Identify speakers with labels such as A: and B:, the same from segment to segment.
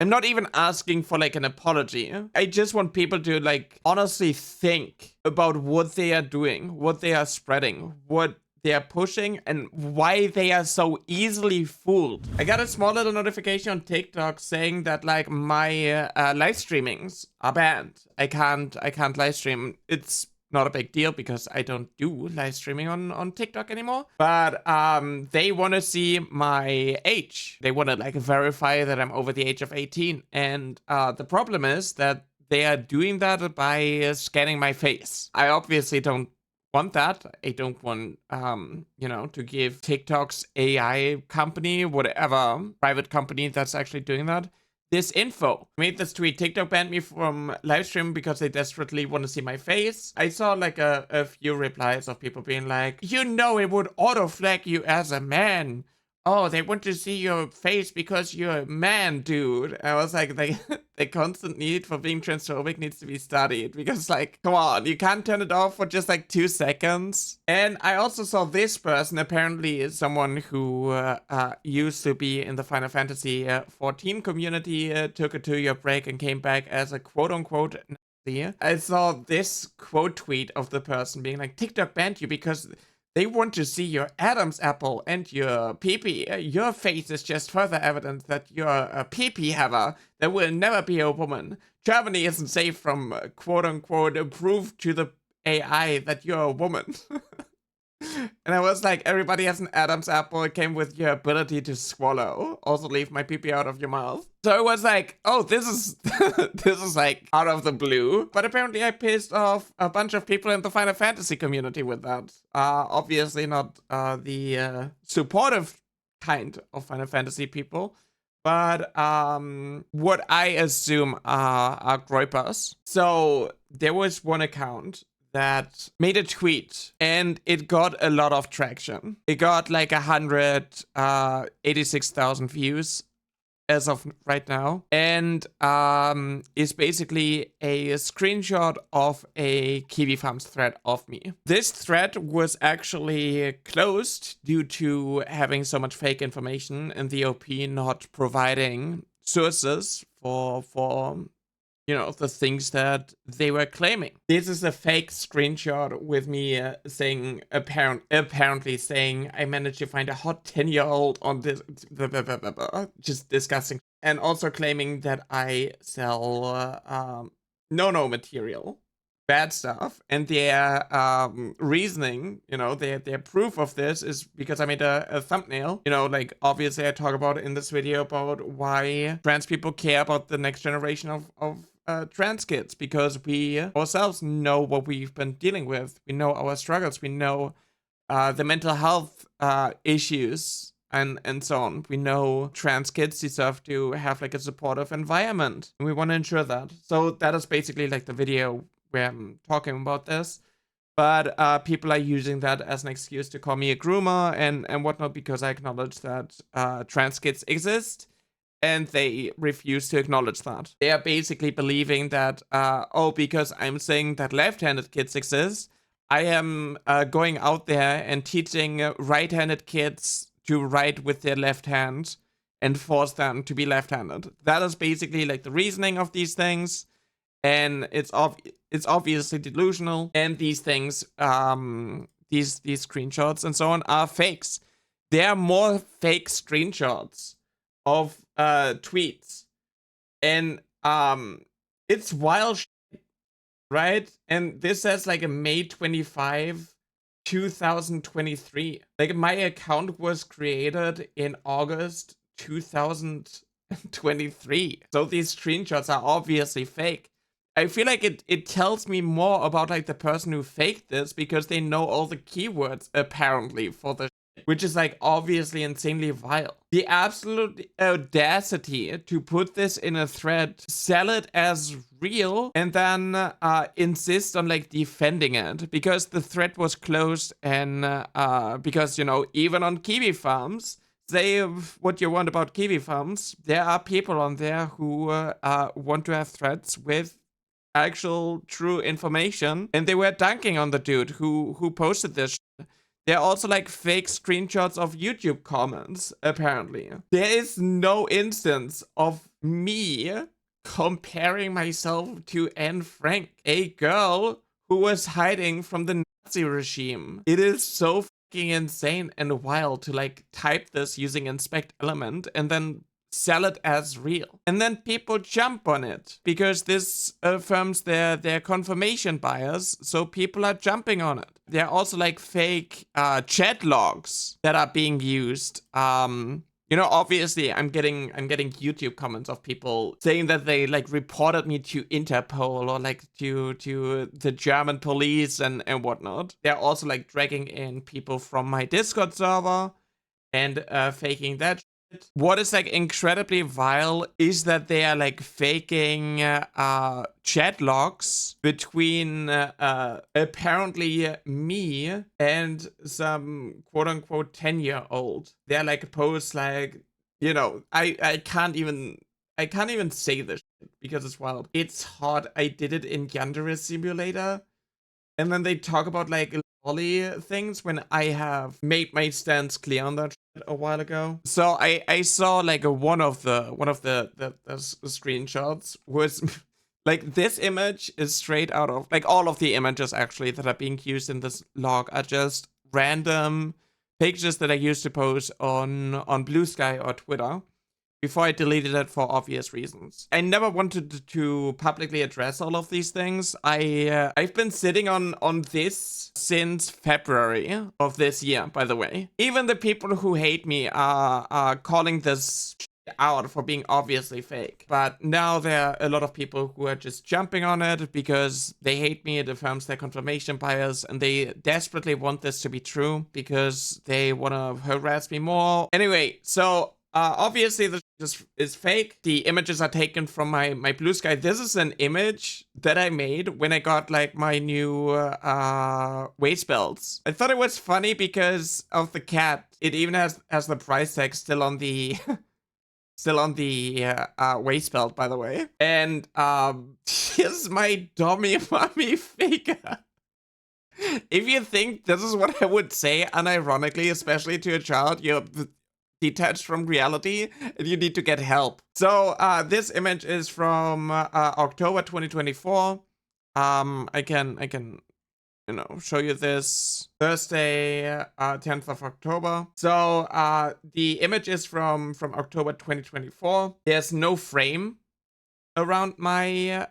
A: I'm not even asking for like an apology. I just want people to like honestly think about what they are doing, what they are spreading, what they are pushing, and why they are so easily fooled. I got a small little notification on TikTok saying that like my live streamings are banned. I can't live stream. It's not a big deal because I don't do live streaming on TikTok anymore. But they want to see my age. They want to like verify that I'm over the age of 18. And the problem is that they are doing that by scanning my face. I obviously don't want that. I don't want, you know, to give TikTok's AI company, whatever private company that's actually doing that, this info. I made this tweet. TikTok banned me from live stream because they desperately want to see my face. I saw like a few replies of people being like, you know, it would auto flag you as a man. Oh, they want to see your face because you're a man, dude. I was like, the constant need for being transphobic needs to be studied because, like, come on, you can't turn it off for just like 2 seconds. And I also saw this person, apparently is someone who used to be in the Final Fantasy 14 community, took a 2-year break and came back as a quote-unquote Nazi. I saw this quote tweet of the person being like, TikTok banned you because they want to see your Adam's apple and your pee-pee. Your face is just further evidence that you're a pee-pee haver that will never be a woman. Germany isn't safe from quote-unquote prove to the AI that you're a woman. And I was like, everybody has an Adam's apple. It came with your ability to swallow. Also leave my pee-pee out of your mouth. So it was like, oh, this is this is like out of the blue. But apparently I pissed off a bunch of people in the Final Fantasy community with that. Obviously not the supportive kind of Final Fantasy people, but what I assume are groypers. So there was one account that made a tweet and it got a lot of traction. It got like 186,000 views as of right now, and is basically a screenshot of a Kiwi Farms thread of me. This thread was actually closed due to having so much fake information and the OP not providing sources for you know, the things that they were claiming. This is a fake screenshot with me saying, apparently saying, I managed to find a hot 10-year-old on this, just disgusting. And also claiming that I sell no material, bad stuff. And their reasoning, you know, their proof of this is because I made a thumbnail. You know, like, obviously I talk about in this video about why trans people care about the next generation of trans kids, because we ourselves know what we've been dealing with. We know our struggles. We know the mental health issues and so on. We know trans kids deserve to have like a supportive environment, and we want to ensure that. So that is basically like the video where I'm talking about this. But people are using that as an excuse to call me a groomer and whatnot, because I acknowledge that trans kids exist. And they refuse to acknowledge that. They are basically believing that, oh, because I'm saying that left-handed kids exist, I am going out there and teaching right-handed kids to write with their left hand and force them to be left-handed. That is basically like the reasoning of these things. And it's obviously delusional. And these things, these screenshots and so on are fakes. There are more fake screenshots of tweets, and it's wild shit, right? And this says like a May 25 2023. Like, my account was created in August 2023, so these screenshots are obviously fake. I feel like it tells me more about like the person who faked this, because they know all the keywords apparently for the shit, which is like obviously insanely vile. The absolute audacity to put this in a thread, sell it as real, and then insist on like defending it because the thread was closed, and because, you know, even on Kiwi Farms, say what you want about Kiwi Farms, there are people on there who want to have threads with actual true information, and they were dunking on the dude who posted this shit. There are also like fake screenshots of YouTube comments, apparently. There is no instance of me comparing myself to Anne Frank, a girl who was hiding from the Nazi regime. It is so fucking insane and wild to like type this using inspect element and then sell it as real. And then people jump on it because this affirms their confirmation bias, so people are jumping on it. There are also like fake chat logs that are being used. You know, obviously I'm getting YouTube comments of people saying that they like reported me to Interpol or like to the German police and whatnot. They're also like dragging in people from my Discord server and faking that shit. What is like incredibly vile is that they are like faking chat logs between apparently me and some quote-unquote 10-year-old. They're like posts like, you know, I can't even say this shit because it's wild. It's hot. I did it in Yandere Simulator. And then they talk about like lolly things when I have made my stance clear on that shit a while ago. So I saw like one of the screenshots was like this image is straight out of like all of the images actually that are being used in this log are just random pictures that I used to post on Blue Sky or Twitter before I deleted it for obvious reasons. I never wanted to publicly address all of these things. I've been sitting on this since February of this year, by the way. Even the people who hate me are calling this out for being obviously fake. But now there are a lot of people who are just jumping on it because they hate me, it affirms their confirmation bias, and they desperately want this to be true because they want to harass me more. Anyway, so obviously this is fake. The images are taken from my Blue Sky. This is an image that I made when I got like my new waist belts. I thought it was funny because of the cat. It even has the price tag still on the waist belt, by the way. And here's my dummy mommy figure. If you think this is what I would say unironically, especially to a child, you're detached from reality and you need to get help. So this image is from October 2024. I can you know show you this Thursday 10th of October. So the image is from October 2024. There's no frame around my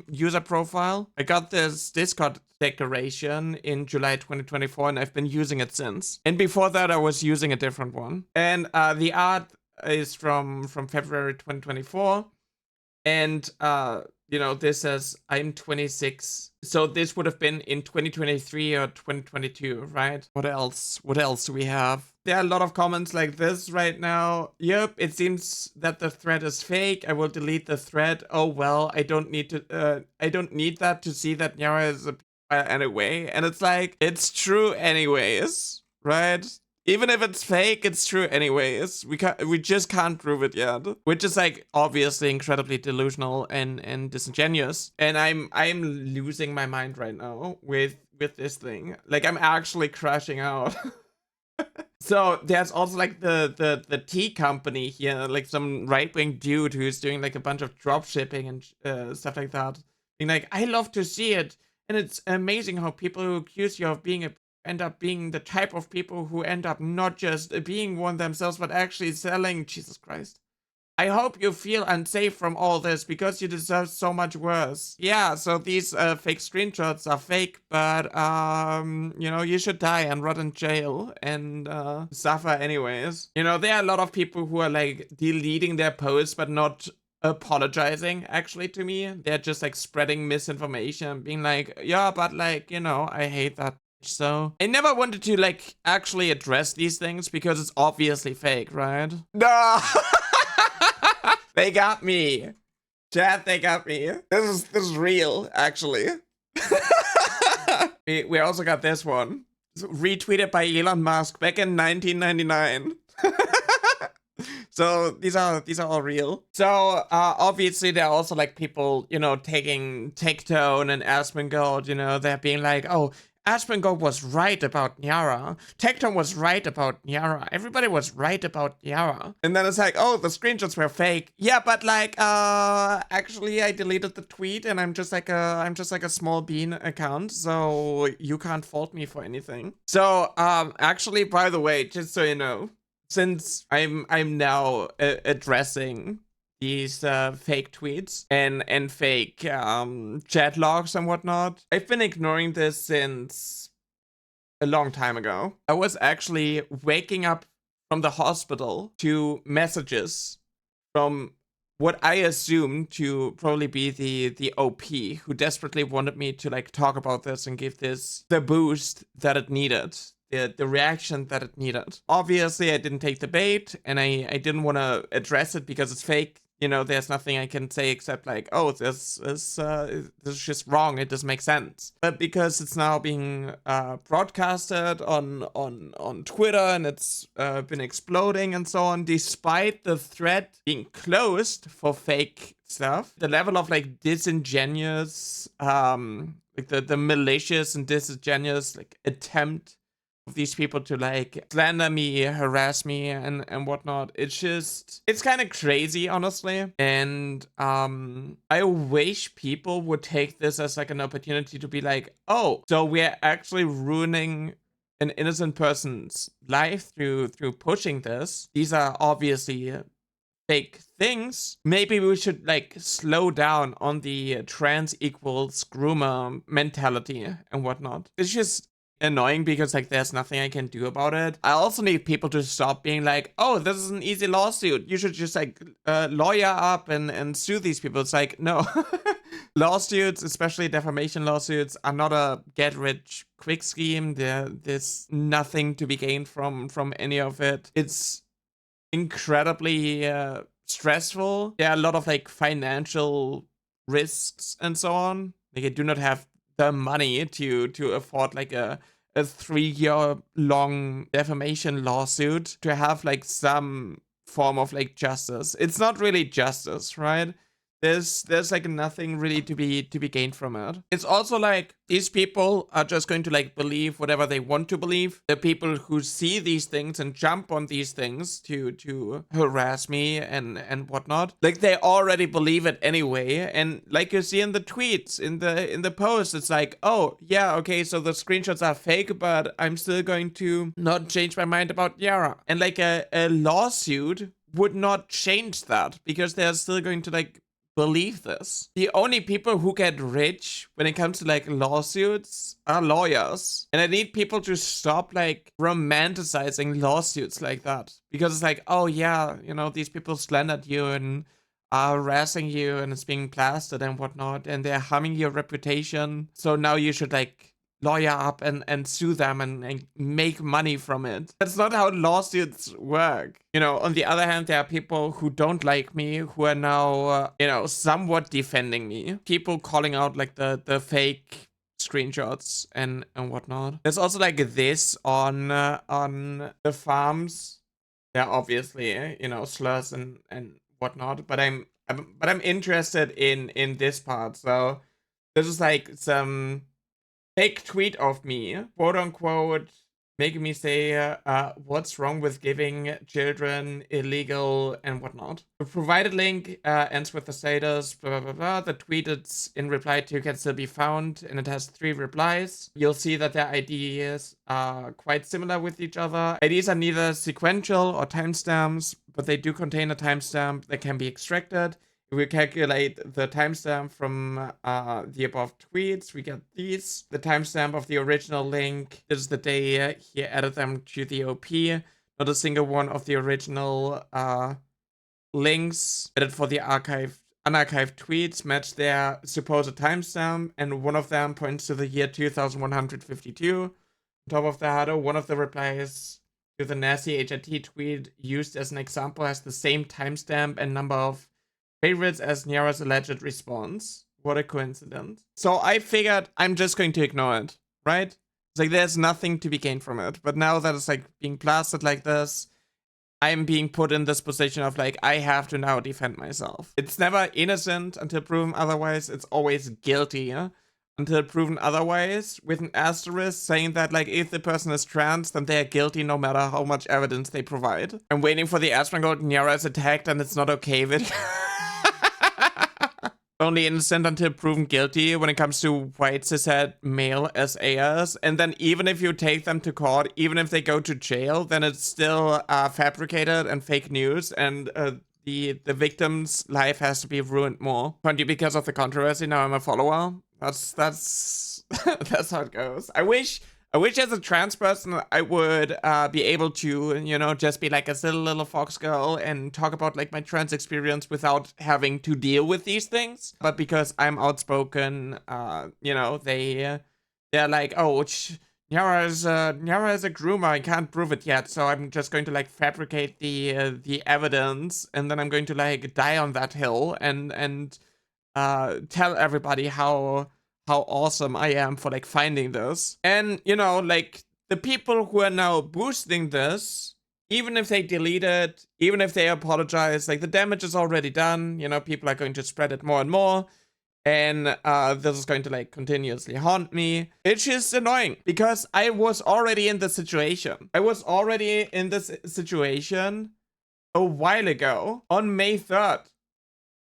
A: user profile. I got this Discord decoration in July 2024 and I've been using it since. And before that I was using a different one. And the art is from February 2024. And you know, this says I'm 26. So this would have been in 2023 or 2022, right? What else? What else do we have? There are a lot of comments like this right now. Yep, it seems that the thread is fake. I will delete the thread. Oh well, I don't need that to see that Nyara is a anyway. And it's like, it's true anyways, right? Even if it's fake, it's true anyways. We just can't prove it yet, which is like obviously incredibly delusional and disingenuous. And I'm losing my mind right now with this thing. Like I'm actually crashing out. So there's also like the tea company here, like some right-wing dude who's doing like a bunch of drop shipping and stuff like that. Being like, I love to see it, and it's amazing how people who accuse you of being end up being the type of people who end up not just being one themselves, but actually selling. Jesus Christ. I hope you feel unsafe from all this because you deserve so much worse. Yeah, so these fake screenshots are fake, but you know, you should die and rot in jail and suffer anyways. You know, there are a lot of people who are like deleting their posts but not apologizing actually to me. They're just like spreading misinformation, being like, yeah, but like, you know, I hate that. So I never wanted to like actually address these things because it's obviously fake, right? No. They got me. Chat, they got me. This is real, actually. we also got this one. Retweeted by Elon Musk back in 1999. So these are all real. So obviously there are also like people, you know, taking Tectone and Asmongold, you know, they're being like, oh, Aspengo was right about Nyara. Tecton was right about Nyara. Everybody was right about Nyara. And then it's like, oh, the screenshots were fake. Yeah, but like, actually I deleted the tweet and I'm just like a small bean account, so you can't fault me for anything. So, actually, by the way, just so you know, since I'm now addressing these fake tweets and fake chat logs and whatnot, I've been ignoring this since a long time ago. I was actually waking up from the hospital to messages from what I assume to probably be the OP, who desperately wanted me to like talk about this and give this the boost that it needed. The reaction that it needed. Obviously, I didn't take the bait, and I didn't want to address it because it's fake. You know, there's nothing I can say except like, oh, this is just wrong. It doesn't make sense. But because it's now being broadcasted on Twitter and it's been exploding and so on, despite the thread being closed for fake stuff, the level of like disingenuous, like the malicious and disingenuous like attempt of these people to like slander me, harass me, and whatnot. It's kind of crazy, honestly. And I wish people would take this as like an opportunity to be like, oh, so we're actually ruining an innocent person's life through pushing this. These are obviously fake things. Maybe we should like slow down on the trans equals groomer mentality and whatnot. It's just annoying because like there's nothing I can do about it. I also need people to stop being like, oh, this is an easy lawsuit, you should just like lawyer up and sue these people. It's like, no. Lawsuits, especially defamation lawsuits, are not a get rich quick scheme. There's nothing to be gained from any of it. It's incredibly stressful. There are a lot of like financial risks and so on. Like I do not have the money to afford like a 3-year long defamation lawsuit to have like some form of like justice. It's not really justice, right? There's like nothing really to be gained from it. It's also like these people are just going to like believe whatever they want to believe. The people who see these things and jump on these things to harass me and whatnot, like they already believe it anyway. And like you see in the tweets, in the post, it's like, oh yeah, okay, so the screenshots are fake, but I'm still going to not change my mind about Yara. And like a lawsuit would not change that because they're still going to like believe this. The only people who get rich when it comes to like lawsuits are lawyers. And I need people to stop like romanticizing lawsuits like that. Because it's like, oh yeah, you know, these people slandered you and are harassing you and it's being plastered and whatnot. And they're harming your reputation. So now you should like lawyer up and sue them and make money from it. That's not how lawsuits work. You know, on the other hand, there are people who don't like me who are now, you know, somewhat defending me. People calling out like the fake screenshots and whatnot. There's also like this on the farms. There are obviously, you know, slurs and whatnot, but I'm interested in this part. So this is like some fake tweet of me, quote unquote, making me say, what's wrong with giving children illegal and whatnot. The provided link ends with the status, blah, blah, blah, blah. The tweet it's in reply to can still be found, and it has 3 replies. You'll see that their IDs are quite similar with each other. IDs are neither sequential or timestamps, but they do contain a timestamp that can be extracted. If we calculate the timestamp from the above tweets, we get these. The timestamp of the original link is the day he added them to the OP. Not a single one of the original links added for the unarchived tweets match their supposed timestamp, and one of them points to the year 2152. On top of that, one of the replies to the nasty HIT tweet used as an example has the same timestamp and number of favorites as Nyara's alleged response. What a coincidence. So I figured I'm just going to ignore it, right? It's like there's nothing to be gained from it. But now that it's like being plastered like this, I'm being put in this position of like, I have to now defend myself. It's never innocent until proven otherwise. It's always guilty until proven otherwise, with an asterisk saying that, like, if the person is trans, then they are guilty no matter how much evidence they provide. I'm waiting for the Aspen Gold Nyara is attacked and it's not okay with only innocent until proven guilty when it comes to white cishet male SAs. And then even if you take them to court, even if they go to jail, then it's still fabricated and fake news, and the victim's life has to be ruined more. Only because of the controversy, now I'm a follower. That's that's how it goes. I wish as a trans person I would be able to, you know, just be like a little fox girl and talk about like my trans experience without having to deal with these things. But because I'm outspoken, you know, they're like, oh, Nyara is a groomer. I can't prove it yet, so I'm just going to like fabricate the evidence, and then I'm going to like die on that hill and tell everybody how awesome I am for like finding this. And you know, like the people who are now boosting this, even if they delete it, even if they apologize, like the damage is already done. You know, people are going to spread it more and more. And this is going to like continuously haunt me. It's just annoying because I was already in this situation. I was already in this situation a while ago. On May 3rd,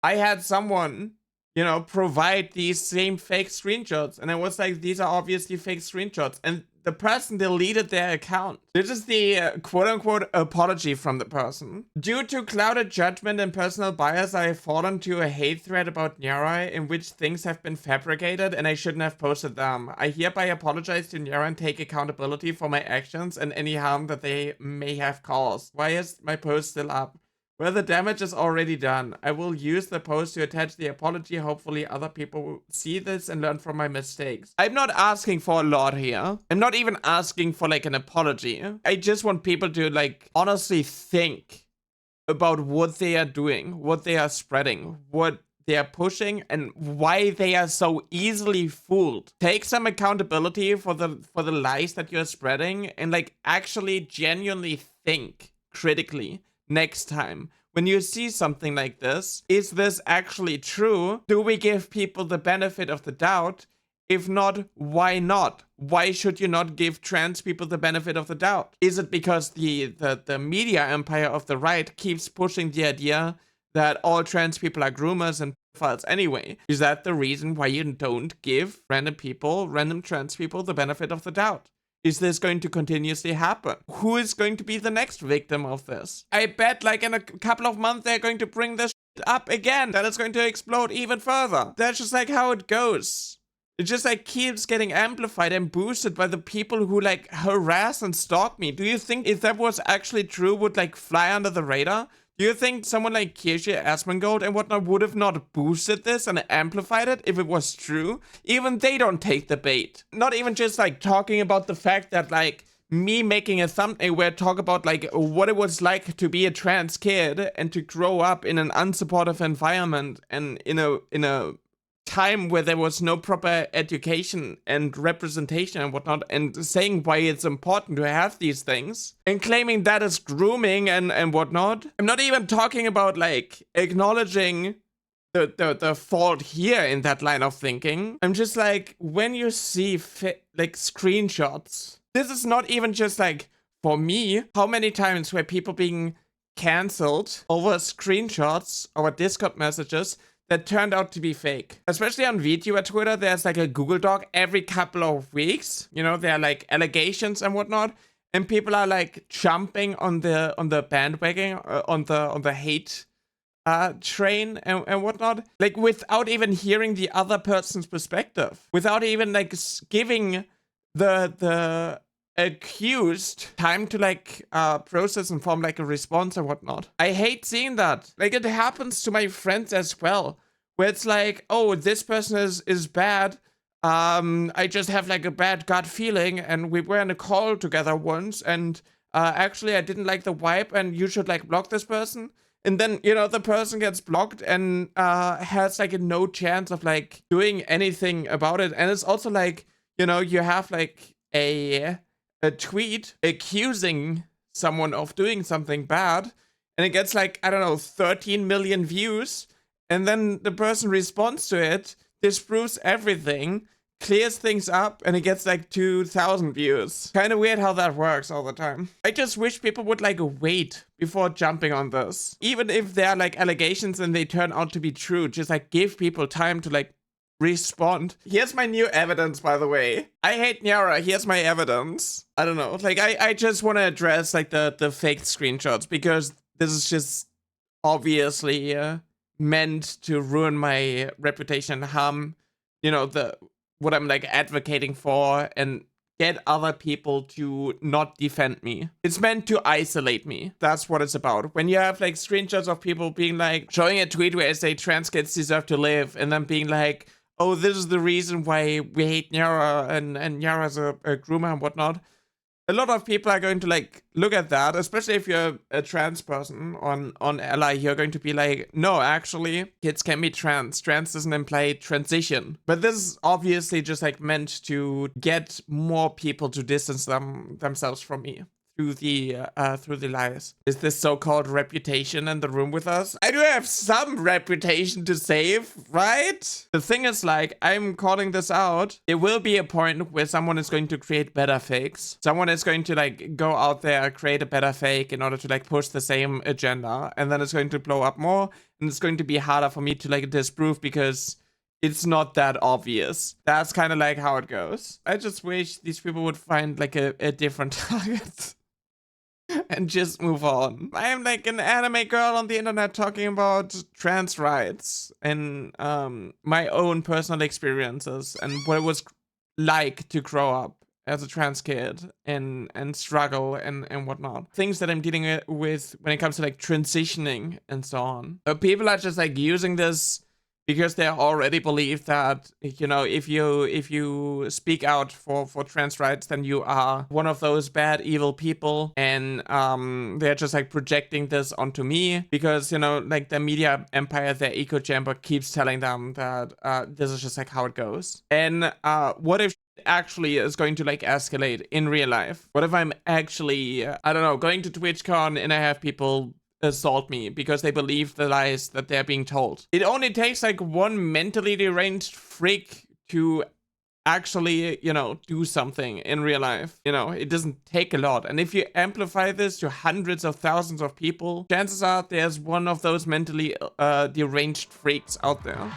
A: I had someone, you know, provide these same fake screenshots. And I was like, these are obviously fake screenshots. And the person deleted their account. This is the quote-unquote apology from the person. Due to clouded judgment and personal bias, I have fallen to a hate thread about Nyara in which things have been fabricated and I shouldn't have posted them. I hereby apologize to Nyara and take accountability for my actions and any harm that they may have caused. Why is my post still up? Well, the damage is already done. I will use the post to attach the apology. Hopefully other people will see this and learn from my mistakes. I'm not asking for a lot here. I'm not even asking for like an apology. I just want people to like honestly think about what they are doing, what they are spreading, what they are pushing, and why they are so easily fooled. Take some accountability for the lies that you're spreading and like actually genuinely think critically. Next time, when you see something like this, is this actually true? Do we give people the benefit of the doubt? If not, why not? Why should you not give trans people the benefit of the doubt? Is it because the media empire of the right keeps pushing the idea that all trans people are groomers and pedophiles anyway? Is that the reason why you don't give random trans people, the benefit of the doubt? Is this going to continuously happen? Who is going to be the next victim of this? I bet like in a couple of months they're going to bring this up again. Then it's going to explode even further. That's just like how it goes. It just like keeps getting amplified and boosted by the people who like harass and stalk me. Do you think if that was actually true would like fly under the radar? Do you think someone like Kirsche, Asmongold, and whatnot would have not boosted this and amplified it if it was true? Even they don't take the bait. Not even just like talking about the fact that like me making a thumbnail where I talk about like what it was like to be a trans kid and to grow up in an unsupportive environment and in a time where there was no proper education and representation and whatnot, and saying why it's important to have these things and claiming that is grooming and whatnot. I'm not even talking about like acknowledging the fault here in that line of thinking. I'm just like, when you see like screenshots, this is not even just like for me. How many times were people being cancelled over screenshots or Discord messages that turned out to be fake? Especially on vtuber Twitter, there's like a Google Doc every couple of weeks. You know, there are like allegations and whatnot, and people are like jumping on the bandwagon, on the hate train and whatnot, like without even hearing the other person's perspective, without even like giving the accused time to like process and form like a response or whatnot. I hate seeing that. Like it happens to my friends as well, where it's like, oh, this person is bad. I just have like a bad gut feeling, and we were in a call together once, and actually I didn't like the vibe, and you should like block this person. And then, you know, the person gets blocked and has like no chance of like doing anything about it. And it's also like, you know, you have like a tweet accusing someone of doing something bad, and it gets like, I don't know, 13 million views, and then the person responds to it, disproves everything, clears things up and it gets like 2,000 views. Kind of weird how that works all the time. I just wish people would like wait before jumping on this. Even if there are like allegations and they turn out to be true, just like give people time to like respond. Here's my new evidence, by the way. I hate Nyara. Here's my evidence. I don't know. Like, I just want to address like the fake screenshots because this is just obviously meant to ruin my reputation, harm, you know, what I'm like advocating for, and get other people to not defend me. It's meant to isolate me. That's what it's about. When you have like screenshots of people being like, showing a tweet where I say trans kids deserve to live, and then being like, oh, this is the reason why we hate Nyara, and Nyara's a groomer and whatnot. A lot of people are going to like look at that, especially if you're a trans person on Ally. You're going to be like, no, actually, kids can be trans. Trans doesn't imply transition. But this is obviously just like meant to get more people to distance themselves from me through the lies. Is this so-called reputation in the room with us? I do have some reputation to save, right? The thing is, like, I'm calling this out. There will be a point where someone is going to create better fakes. Someone is going to like go out there, create a better fake in order to like push the same agenda, and then it's going to blow up more, and it's going to be harder for me to like disprove because it's not that obvious. That's kind of like how it goes. I just wish these people would find like a different target. And just move on. I am like an anime girl on the internet talking about trans rights and my own personal experiences and what it was like to grow up as a trans kid and struggle and whatnot. Things that I'm dealing with when it comes to like transitioning and so on. But people are just like using this because they already believe that, you know, if you speak out for trans rights, then you are one of those bad, evil people. And they're just like projecting this onto me because, you know, like the media empire, their echo chamber keeps telling them that this is just like how it goes. And what if actually is going to like escalate in real life? What if I'm actually, I don't know, going to TwitchCon and I have people assault me because they believe the lies that they're being told? It only takes like one mentally deranged freak to actually, you know, do something in real life. You know, it doesn't take a lot. And if you amplify this to hundreds of thousands of people, chances are there's one of those mentally deranged freaks out there.